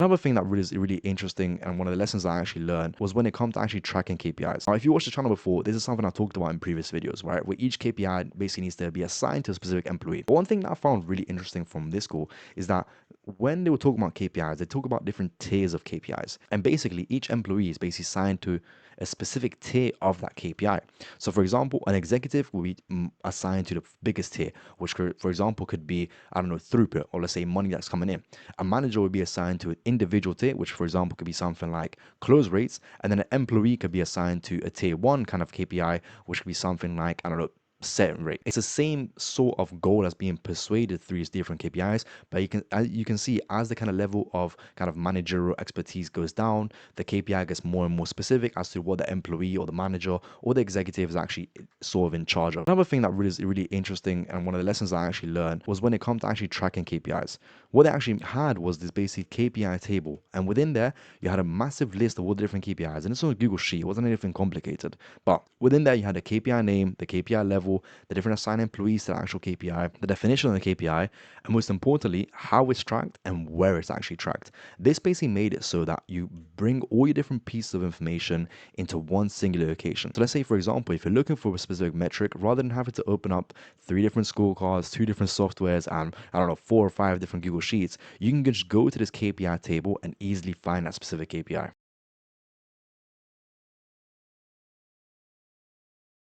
Another thing that really is really interesting and one of the lessons I actually learned was when it comes to actually tracking KPIs. Now, if you watched the channel before, this is something I talked about in previous videos, right? Where each KPI basically needs to be assigned to a specific employee. But one thing that I found really interesting from this school is that when they were talking about KPIs, they talk about different tiers of KPIs. And basically, each employee is basically assigned to a specific tier of that KPI. So, for example, an executive will be assigned to the biggest tier, which, for example, could be, I don't know, throughput, or let's say money that's coming in. A manager would be assigned to an individual tier, which, for example, could be something like close rates. And then an employee could be assigned to a tier one kind of KPI, which could be something like, I don't know, setting rate. It's the same sort of goal as being persuaded through these different KPIs, but you can see as the kind of level of kind of managerial expertise goes down, the KPI gets more and more specific as to what the employee or the manager or the executive is actually sort of in charge of. Another thing that really is really interesting and one of the lessons I actually learned was when it comes to actually tracking KPIs. What they actually had was this basic KPI table, and within there you had a massive list of all the different KPIs, and it's on a Google Sheet. It wasn't anything complicated, but within there you had the KPI name, the KPI level, the different assigned employees to the actual KPI, the definition of the KPI, and most importantly, how it's tracked and where it's actually tracked. This basically made it so that you bring all your different pieces of information into one singular location. So let's say, for example, if you're looking for a specific metric, rather than having to open up 3 different scorecards, 2 different softwares, and I don't know, 4 or 5 different Google Sheets, you can just go to this KPI table and easily find that specific KPI.